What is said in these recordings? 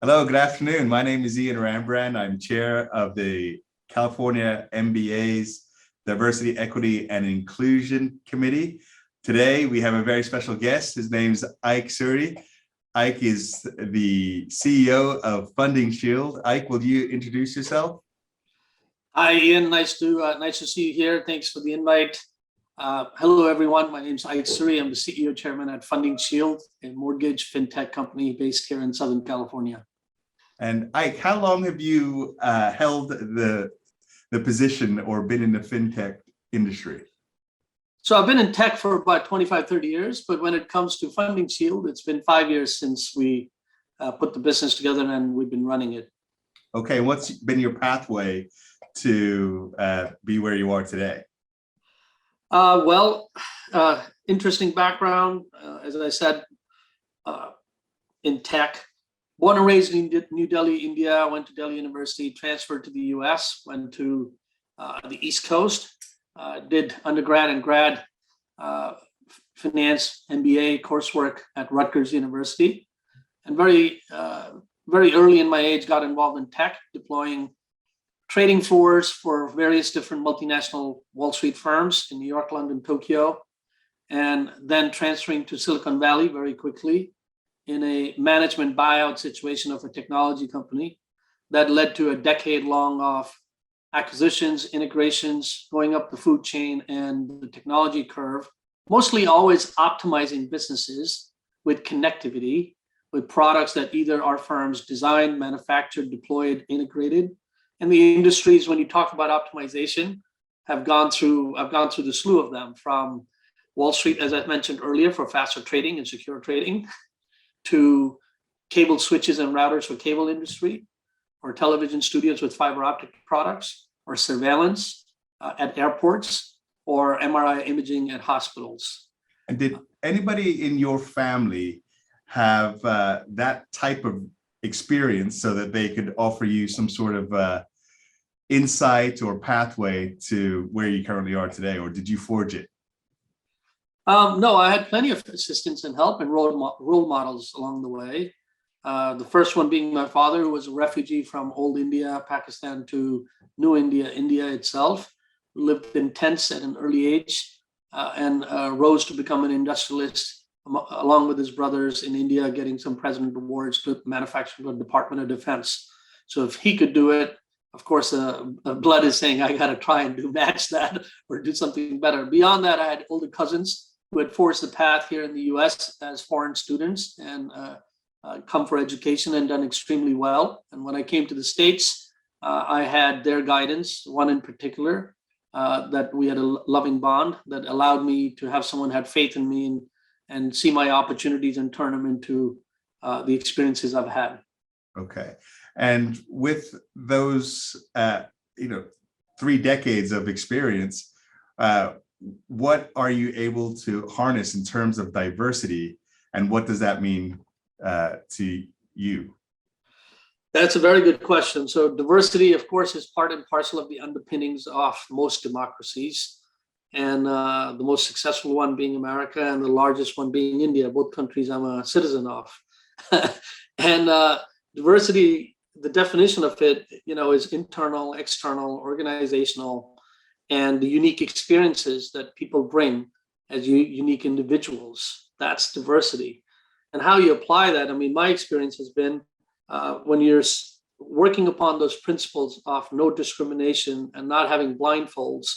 Hello, good afternoon. My name is Ian Rambarran. I'm chair of the California MBA's Diversity, Equity, and Inclusion Committee. Today, we have a very special guest. His name's Ike Suri. Ike is the CEO of FundingShield. Ike, will you introduce yourself? Hi, Ian. Nice to see you here. Thanks for the invite. Hello, everyone. My name is Ike Suri. I'm the CEO chairman at FundingShield, a mortgage fintech company based here in Southern California. And Ike, how long have you held the position or been in the fintech industry? So I've been in tech for about 25, 30 years, but when it comes to FundingShield, it's been 5 years since we put the business together and we've been running it. Okay, what's been your pathway to be where you are today? Interesting background, as I said, in tech. Born and raised in New Delhi, India, went to Delhi University, transferred to the US, went to the East Coast, did undergrad and grad finance, MBA coursework at Rutgers University. And very early in my age, got involved in tech, deploying trading floors for various different multinational Wall Street firms in New York, London, Tokyo, and then transferring to Silicon Valley very quickly in a management buyout situation of a technology company that led to a decade-long of acquisitions, integrations, going up the food chain and the technology curve, mostly always optimizing businesses with connectivity, with products that either our firms designed, manufactured, deployed, integrated. And the industries, when you talk about optimization, I've gone through the slew of them, from Wall Street, as I mentioned earlier, for faster trading and secure trading, to cable switches and routers for cable industry, or television studios with fiber optic products, or surveillance at airports, or MRI imaging at hospitals. And did anybody in your family have that type of experience so that they could offer you some sort of insight or pathway to where you currently are today, or did you forge it? No, I had plenty of assistance and help and role models along the way. The first one being my father, who was a refugee from old India, Pakistan, to new India, India itself, lived in tents at an early age, and rose to become an industrialist along with his brothers in India, getting some president awards to manufacturing the Department of Defense. So if he could do it, of course, blood is saying, I got to try and match that or do something better. Beyond that, I had older cousins who had forged the path here in the US as foreign students and come for education and done extremely well. And when I came to the States, I had their guidance, one in particular, that we had a loving bond that allowed me to have someone had faith in me and see my opportunities and turn them into the experiences I've had. Okay. And with those, 3 decades of experience, what are you able to harness in terms of diversity, and what does that mean to you? That's a very good question. So diversity, of course, is part and parcel of the underpinnings of most democracies, and the most successful one being America and the largest one being India, both countries I'm a citizen of. And diversity, the definition of it, is internal, external, organizational, and the unique experiences that people bring as unique individuals. That's diversity. And how you apply that, my experience has been when you're working upon those principles of no discrimination and not having blindfolds,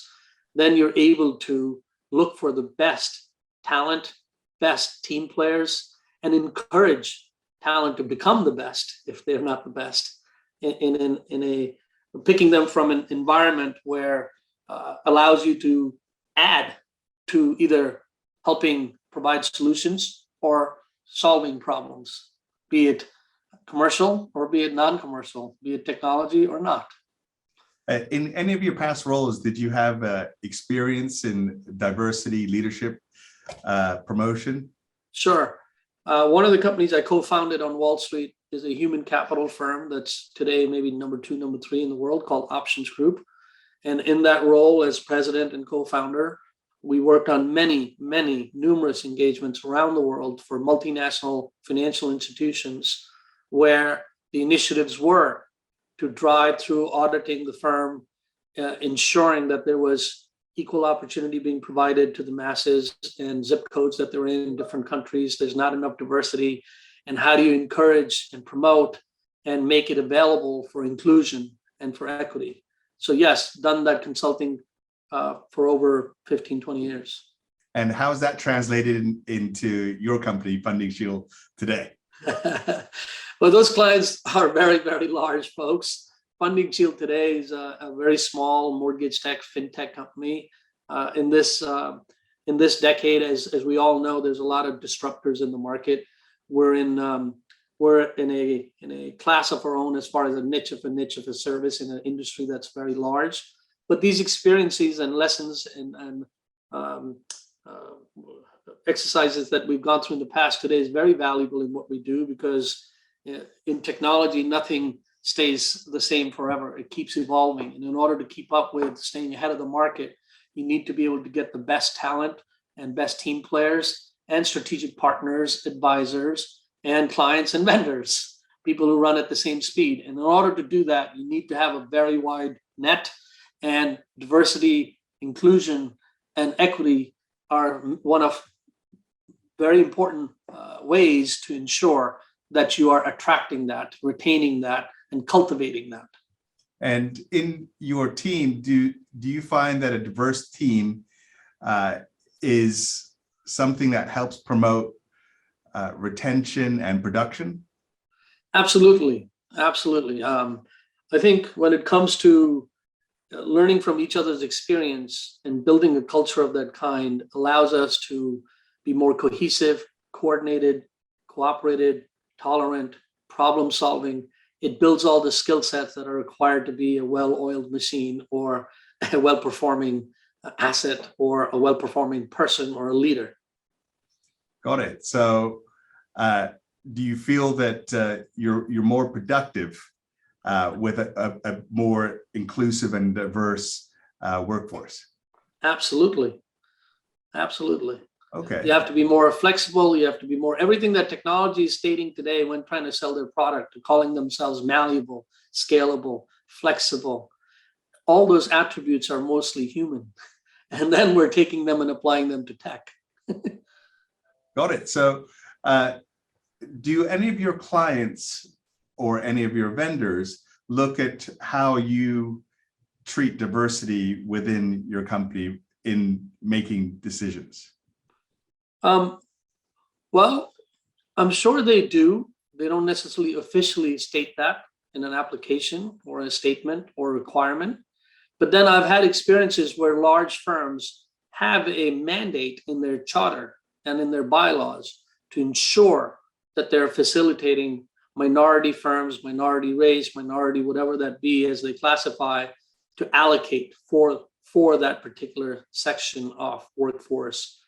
then you're able to look for the best talent, best team players, and encourage talent to become the best if they're not the best, picking them from an environment where allows you to add to either helping provide solutions or solving problems, be it commercial or be it non-commercial, be it technology or not. In any of your past roles, did you have experience in diversity leadership promotion? Sure. One of the companies I co-founded on Wall Street is a human capital firm that's today maybe number 2, number 3 in the world, called Options Group. And in that role as president and co-founder, we worked on numerous engagements around the world for multinational financial institutions where the initiatives were to drive through auditing the firm, ensuring that there was equal opportunity being provided to the masses and zip codes that they're in different countries. There's not enough diversity. And how do you encourage and promote and make it available for inclusion and for equity? So yes, done that consulting for over 15, 20 years. And how is that translated into your company, FundingShield, today? Well, those clients are very, very large folks. FundingShield today is a very small mortgage tech, fintech company. In this decade, as we all know, there's a lot of disruptors in the market. We're in a class of our own as far as a niche of a service in an industry that's very large. But these experiences and lessons and exercises that we've gone through in the past today is very valuable in what we do, because in technology, nothing stays the same forever. It keeps evolving. And in order to keep up with staying ahead of the market, you need to be able to get the best talent and best team players and strategic partners, advisors, and clients and vendors, people who run at the same speed. And in order to do that, you need to have a very wide net, and diversity, inclusion, and equity are one of very important ways to ensure that you are attracting that, retaining that, and cultivating that. And in your team, do you find that a diverse team is something that helps promote retention and production? Absolutely, absolutely. I think when it comes to learning from each other's experience and building a culture of that kind allows us to be more cohesive, coordinated, cooperated, tolerant, problem solving. It builds all the skill sets that are required to be a well-oiled machine, or a well-performing asset, or a well-performing person or a leader. Got it. So do you feel that you're more productive with a more inclusive and diverse workforce? Absolutely. Absolutely. Okay. You have to be more flexible. You have to be more, everything that technology is stating today when trying to sell their product, calling themselves malleable, scalable, flexible. All those attributes are mostly human. And then we're taking them and applying them to tech. Got it. So do any of your clients or any of your vendors look at how you treat diversity within your company in making decisions? Well, I'm sure they do. They don't necessarily officially state that in an application or a statement or requirement. But then I've had experiences where large firms have a mandate in their charter and in their bylaws to ensure that they're facilitating minority firms, minority race, minority whatever that be, as they classify, to allocate for that particular section of workforce.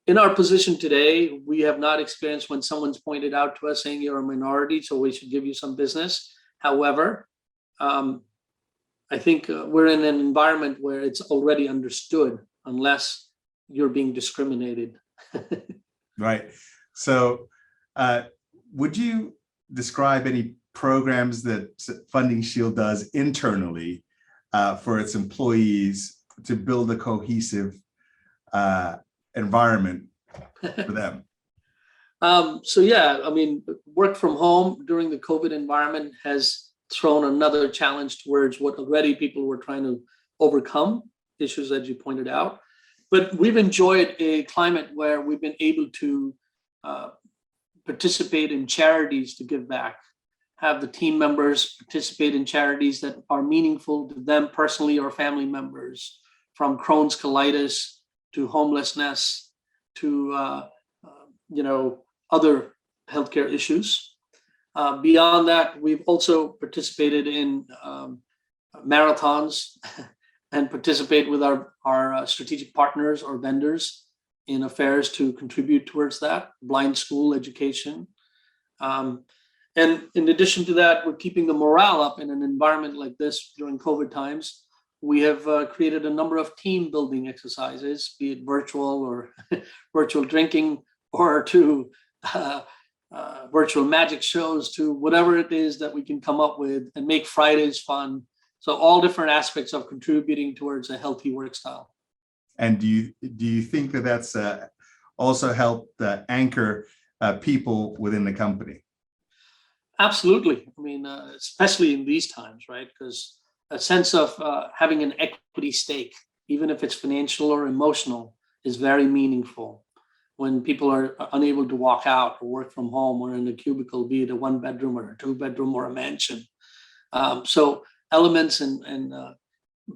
In our position today, we have not experienced when someone's pointed out to us saying you're a minority, so we should give you some business. However, I think we're in an environment where it's already understood unless you're being discriminated. Right. So would you describe any programs that FundingShield does internally for its employees to build a cohesive environment for them? So yeah, I mean, work from home during the COVID environment has thrown another challenge towards what already people were trying to overcome, issues that you pointed out. But we've enjoyed a climate where we've been able to participate in charities to give back, have the team members participate in charities that are meaningful to them personally or family members, from Crohn's colitis to homelessness to other healthcare issues. Beyond that, we've also participated in marathons and participate with our strategic partners or vendors in affairs to contribute towards that, blind school education. And in addition to that, we're keeping the morale up in an environment like this during COVID times. We have created a number of team building exercises, be it virtual or virtual drinking, or to virtual magic shows to whatever it is that we can come up with and make Fridays fun. So all different aspects of contributing towards a healthy work style. And do you think that that's also helped anchor people within the company? Absolutely. I mean, especially in these times, right? Because a sense of having an equity stake, even if it's financial or emotional, is very meaningful. When people are unable to walk out or work from home or in a cubicle, be it a 1-bedroom or a 2-bedroom or a mansion. So elements and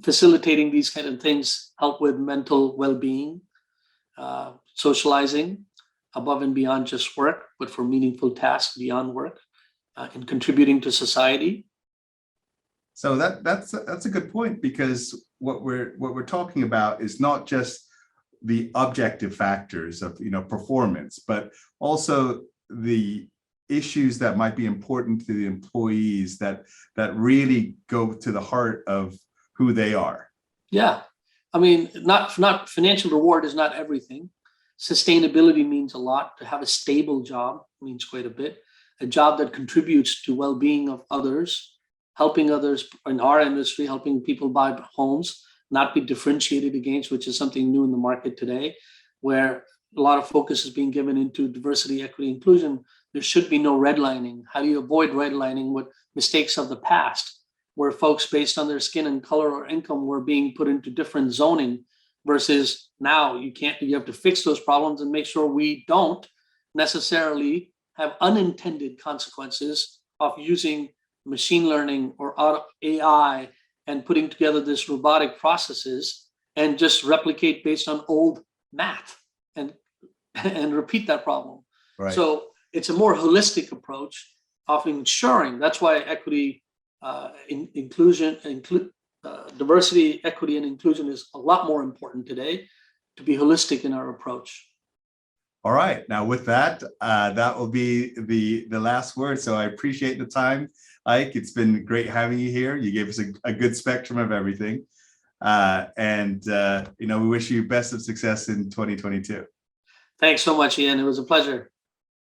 facilitating these kind of things help with mental well-being, socializing above and beyond just work, but for meaningful tasks beyond work, and contributing to society. So that's a good point, because what we're talking about is not just the objective factors of performance, but also the issues that might be important to the employees that really go to the heart of who they are. Yeah, I mean, not financial reward is not everything. Sustainability means a lot. To have a stable job means quite a bit. A job that contributes to well-being of others, helping others in our industry, helping people buy homes, not be differentiated against, which is something new in the market today, where a lot of focus is being given into diversity, equity, inclusion. There should be no redlining. How do you avoid redlining with mistakes of the past, where folks based on their skin and color or income were being put into different zoning, versus now you have to fix those problems and make sure we don't necessarily have unintended consequences of using machine learning or AI and putting together this robotic processes and just replicate based on old math and repeat that problem. Right. So it's a more holistic approach of ensuring. That's why equity, diversity, equity, and inclusion is a lot more important today, to be holistic in our approach. All right. Now with that, that will be the last word. So I appreciate the time, Ike. It's been great having you here. You gave us a good spectrum of everything. We wish you best of success in 2022. Thanks so much, Ian. It was a pleasure.